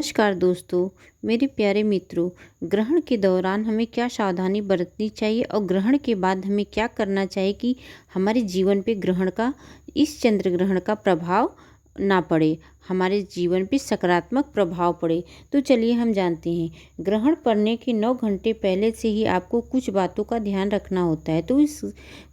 नमस्कार दोस्तों, मेरे प्यारे मित्रों। ग्रहण के दौरान हमें क्या सावधानी बरतनी चाहिए और ग्रहण के बाद हमें क्या करना चाहिए कि हमारे जीवन पे ग्रहण का इस चंद्र ग्रहण का प्रभाव ना पड़े, हमारे जीवन पे सकारात्मक प्रभाव पड़े। तो चलिए हम जानते हैं, ग्रहण पड़ने के 9 घंटे पहले से ही आपको कुछ बातों का ध्यान रखना होता है। तो इस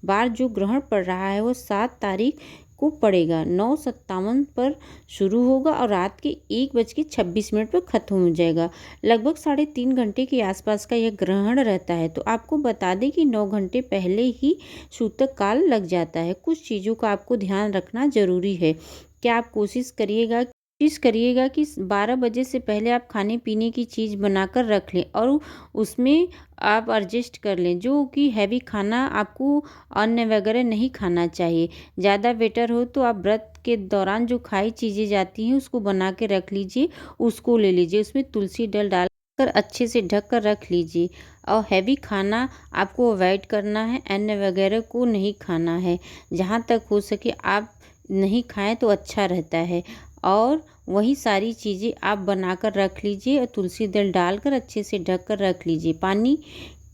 बार जो ग्रहण पड़ रहा है वो 7 तारीख को पड़ेगा, 9:57 पर शुरू होगा और रात के 1:26 पर ख़त्म हो जाएगा। लगभग 3.5 घंटे के आसपास का यह ग्रहण रहता है। तो आपको बता दें कि 9 घंटे पहले ही सूतक काल लग जाता है। कुछ चीज़ों का आपको ध्यान रखना ज़रूरी है। क्या आप कोशिश करिएगा कि 12 बजे से पहले आप खाने पीने की चीज़ बनाकर रख लें और उसमें आप एडजस्ट कर लें, जो कि हैवी खाना आपको अन्न वगैरह नहीं खाना चाहिए। ज़्यादा बेटर हो तो आप व्रत के दौरान जो खाई चीज़ें जाती हैं उसको बना के रख लीजिए, उसको ले लीजिए, उसमें तुलसी डल डालकर अच्छे से ढक कर रख लीजिए। और हैवी खाना आपको अवॉइड करना है, अन्न वगैरह को नहीं खाना है। जहाँ तक हो सके आप नहीं खाएं तो अच्छा रहता है। और वही सारी चीज़ें आप बनाकर रख लीजिए और तुलसी दल डालकर अच्छे से ढक कर रख लीजिए। पानी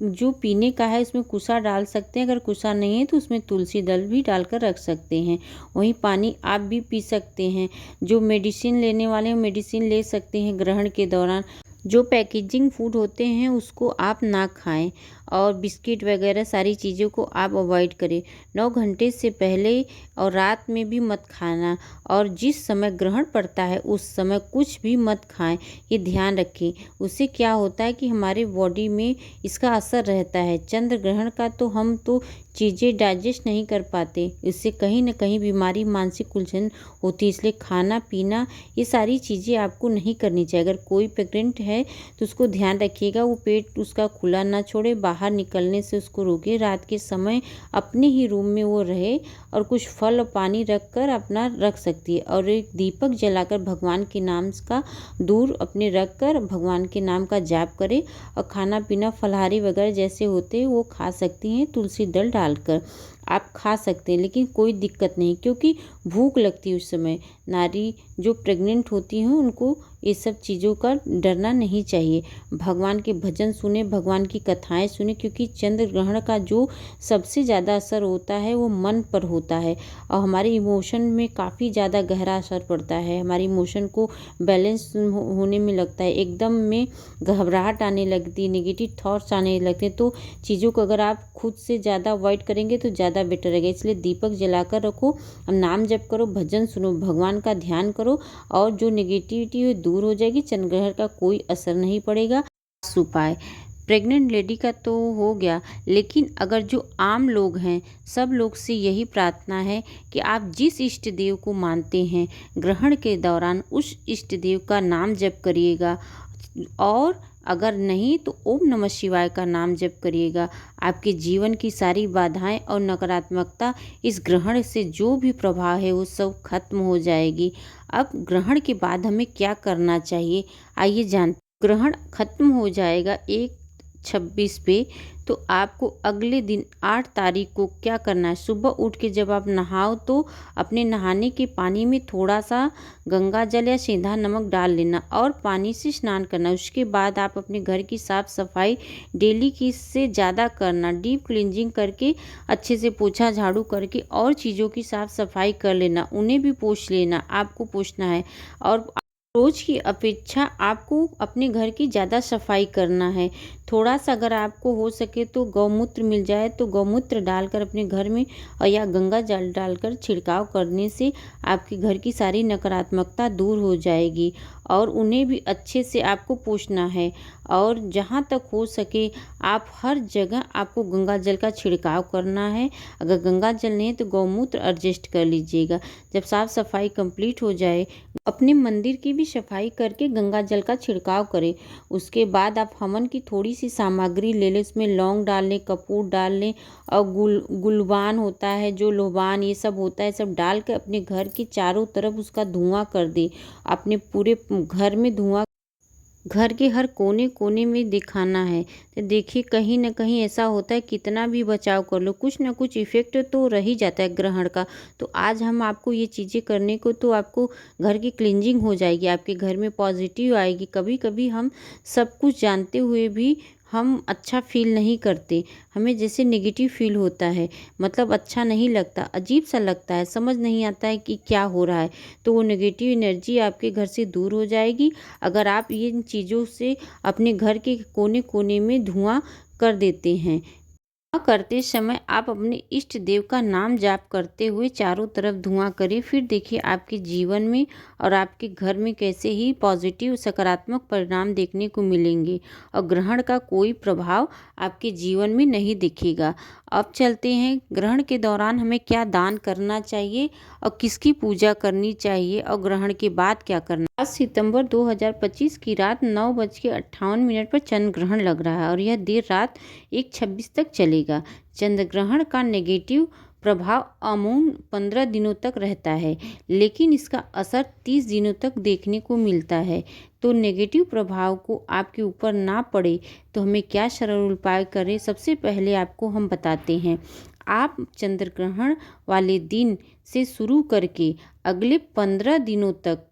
जो पीने का है उसमें कुसा डाल सकते हैं, अगर कुसा नहीं है तो उसमें तुलसी दल भी डालकर रख सकते हैं। वही पानी आप भी पी सकते हैं। जो मेडिसिन लेने वाले हैं मेडिसिन ले सकते हैं ग्रहण के दौरान। जो पैकेजिंग फूड होते हैं उसको आप ना खाएं और बिस्किट वगैरह सारी चीज़ों को आप अवॉइड करें। 9 घंटे से पहले और रात में भी मत खाना, और जिस समय ग्रहण पड़ता है उस समय कुछ भी मत खाएं, ये ध्यान रखें। उससे क्या होता है कि हमारे बॉडी में इसका असर रहता है। चंद्र ग्रहण का तो हम तो चीज़ें डाइजेस्ट नहीं कर पाते, इससे कहीं ना कहीं बीमारी, मानसिक उलझन होती है। इसलिए खाना पीना ये सारी चीज़ें आपको नहीं करनी चाहिए। अगर कोई प्रेग्नेंट है तो उसको ध्यान रखिएगा, वो पेट उसका खुला ना छोड़े, बाहर निकलने से उसको रोके। रात के समय अपने ही रूम में वो रहे और कुछ फल और पानी रख कर अपना रख सकती है, और एक दीपक जलाकर भगवान के नाम का दूर अपने रख कर भगवान के नाम का जाप करे। और खाना पीना फलाहारी वगैरह जैसे होते हैं वो खा सकती हैं, तुलसी दल डालकर आप खा सकते हैं, लेकिन कोई दिक्कत नहीं, क्योंकि भूख लगती है उस समय। नारी जो प्रेग्नेंट होती हैं उनको ये सब चीज़ों का डरना नहीं चाहिए। भगवान के भजन सुने, भगवान की कथाएं सुने, क्योंकि चंद्र ग्रहण का जो सबसे ज़्यादा असर होता है वो मन पर होता है और हमारे इमोशन में काफ़ी ज़्यादा गहरा असर पड़ता है। हमारे इमोशन को बैलेंस होने में लगता है, एकदम में घबराहट आने लगती, नेगेटिव थॉट्स आने लगते हैं। तो चीज़ों को अगर आप खुद से ज़्यादा अवॉइड करेंगे तो ज़्यादा बेटर रहेगा। इसलिए दीपक जलाकर रखो, नाम जप करो, भजन सुनो, भगवान का ध्यान करो, और जो नेगेटिविटी है दूर हो जाएगी। चंद्र ग्रहण का कोई असर नहीं पड़ेगा। उपाय प्रेग्नेंट लेडी का तो हो गया, लेकिन अगर जो आम लोग हैं सब लोग से यही प्रार्थना है कि आप जिस इष्ट देव को मानते हैं ग्रहण के दौरान उस इष्ट देव का नाम जप करिएगा, और अगर नहीं तो ओम नमः शिवाय का नाम जप करिएगा। आपके जीवन की सारी बाधाएं और नकारात्मकता इस ग्रहण से जो भी प्रभाव है वो सब खत्म हो जाएगी। अब ग्रहण के बाद हमें क्या करना चाहिए, आइए जानते। ग्रहण खत्म हो जाएगा 1/26 पे, तो आपको अगले दिन 8 तारीख को क्या करना है, सुबह उठ के जब आप नहाओ तो अपने नहाने के पानी में थोड़ा सा गंगा जल या सेंधा नमक डाल लेना और पानी से स्नान करना। उसके बाद आप अपने घर की साफ़ सफाई डेली की से ज़्यादा करना, डीप क्लींजिंग करके अच्छे से पोछा झाड़ू करके और चीज़ों की साफ़ सफाई कर लेना, उन्हें भी पोंछ लेना, आपको पोंछना है। और रोज की अपेक्षा आपको अपने घर की ज़्यादा सफाई करना है। थोड़ा सा अगर आपको हो सके तो गौमूत्र मिल जाए तो गौमूत्र डालकर अपने घर में और या गंगा जल डालकर छिड़काव करने से आपके घर की सारी नकारात्मकता दूर हो जाएगी। और उन्हें भी अच्छे से आपको पोंछना है, और जहाँ तक हो सके आप हर जगह आपको गंगा जल का छिड़काव करना है। अगर गंगा जल नहीं है तो गौमूत्र एडजस्ट कर लीजिएगा। जब साफ़ सफाई कंप्लीट हो जाए, अपने मंदिर की भी सफाई करके गंगा जल का छिड़काव करें। उसके बाद आप हवन की थोड़ी सी सामग्री ले लें, इसमें लौंग डाल लें, कपूर डाल लें, और गुलबान होता है, जो लोबान ये सब होता है, सब डाल के अपने घर के चारों तरफ उसका धुआं कर दें। अपने पूरे घर में धुआं घर के हर कोने कोने में दिखाना है। तो देखिए कहीं न कहीं ऐसा होता है, कितना भी बचाव कर लो कुछ न कुछ इफ़ेक्ट तो रह ही जाता है ग्रहण का। तो आज हम आपको ये चीज़ें करने को, तो आपको घर की क्लींजिंग हो जाएगी, आपके घर में पॉजिटिव आएगी। कभी-कभी हम सब कुछ जानते हुए भी हम अच्छा फ़ील नहीं करते, हमें जैसे नेगेटिव फ़ील होता है, मतलब अच्छा नहीं लगता, अजीब-सा लगता है, समझ नहीं आता है कि क्या हो रहा है। तो वो नेगेटिव एनर्जी आपके घर से दूर हो जाएगी, अगर आप इन चीज़ों से अपने घर के कोने-कोने में धुआँ कर देते हैं। करते समय आप अपने इष्ट देव का नाम जाप करते हुए चारों तरफ धुआं करें। फिर देखिए आपके जीवन में और आपके घर में कैसे ही पॉजिटिव सकारात्मक परिणाम देखने को मिलेंगे और ग्रहण का कोई प्रभाव आपके जीवन में नहीं दिखेगा। अब चलते हैं ग्रहण के दौरान हमें क्या दान करना चाहिए और किसकी पूजा करनी चाहिए और ग्रहण के बाद क्या करना। 7 सितंबर 2025 की रात 9:58 पर चंद्र ग्रहण लग रहा है और यह देर रात 1:26 तक चलेगा। चंद्र ग्रहण का नेगेटिव प्रभाव अमूमन 15 दिनों तक रहता है, लेकिन इसका असर 30 दिनों तक देखने को मिलता है। तो नेगेटिव प्रभाव को आपके ऊपर ना पड़े तो हमें क्या सरल उपाय करें, सबसे पहले आपको हम बताते हैं। आप चंद्र ग्रहण वाले दिन से शुरू करके अगले 15 दिनों तक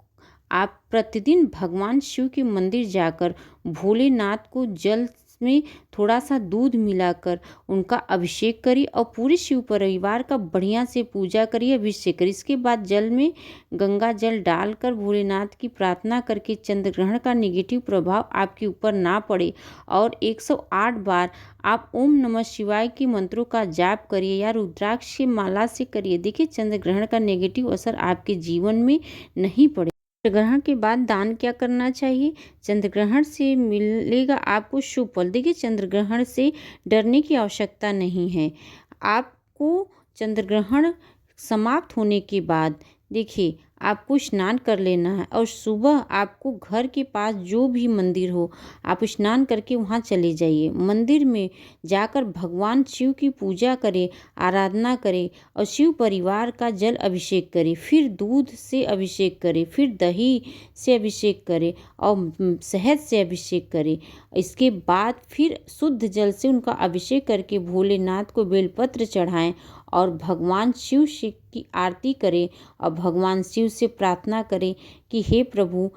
आप प्रतिदिन भगवान शिव के मंदिर जाकर भोलेनाथ को जल में थोड़ा सा दूध मिलाकर उनका अभिषेक करिए और पूरे शिव परिवार का बढ़िया से पूजा करिए, अभिषेक करिए। इसके बाद जल में गंगा जल डालकर भोलेनाथ की प्रार्थना करके चंद्र ग्रहण का नेगेटिव प्रभाव आपके ऊपर ना पड़े और 108 बार आप ओम नमः शिवाय के मंत्रों का जाप करिए या रुद्राक्ष की माला से करिए। देखिए चंद्र ग्रहण का नेगेटिव असर आपके जीवन में नहीं पड़े। चंद्र ग्रहण के बाद दान क्या करना चाहिए? चंद्र ग्रहण से मिलेगा आपको शुभ फल। देखिए चंद्र ग्रहण से डरने की आवश्यकता नहीं है। आपको चंद्र ग्रहण समाप्त होने के बाद देखिए आपको स्नान कर लेना है और सुबह आपको घर के पास जो भी मंदिर हो आप स्नान करके वहाँ चले जाइए। मंदिर में जाकर भगवान शिव की पूजा करें, आराधना करें और शिव परिवार का जल अभिषेक करें। फिर दूध से अभिषेक करें, फिर दही से अभिषेक करें और शहद से अभिषेक करें। इसके बाद फिर शुद्ध जल से उनका अभिषेक करके भोलेनाथ को बेलपत्र चढ़ाएं और भगवान शिव की आरती करें और भगवान शिव से प्रार्थना करें कि हे प्रभु,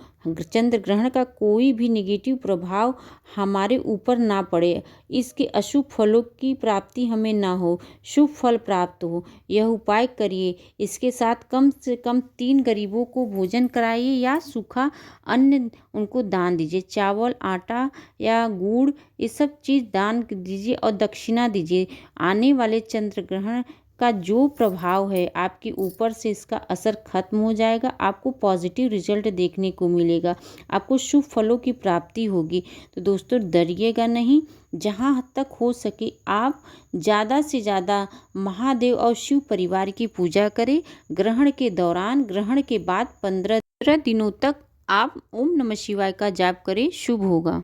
चंद्र ग्रहण का कोई भी नेगेटिव प्रभाव हमारे ऊपर ना पड़े, इसके अशुभ फलों की प्राप्ति हमें ना हो, शुभ फल प्राप्त हो। यह उपाय करिए। इसके साथ कम से कम 3 गरीबों को भोजन कराइए या सूखा अन्न उनको दान दीजिए। चावल, आटा या गुड़ ये सब चीज़ दान दीजिए और दक्षिणा दीजिए। आने वाले चंद्र ग्रहण का जो प्रभाव है आपके ऊपर से इसका असर खत्म हो जाएगा, आपको पॉजिटिव रिजल्ट देखने को मिलेगा, आपको शुभ फलों की प्राप्ति होगी। तो दोस्तों डरिएगा नहीं, जहाँ तक हो सके आप ज़्यादा से ज़्यादा महादेव और शिव परिवार की पूजा करें। ग्रहण के दौरान, ग्रहण के बाद 15 दिनों तक आप ओम नमः शिवाय का जाप करें, शुभ होगा।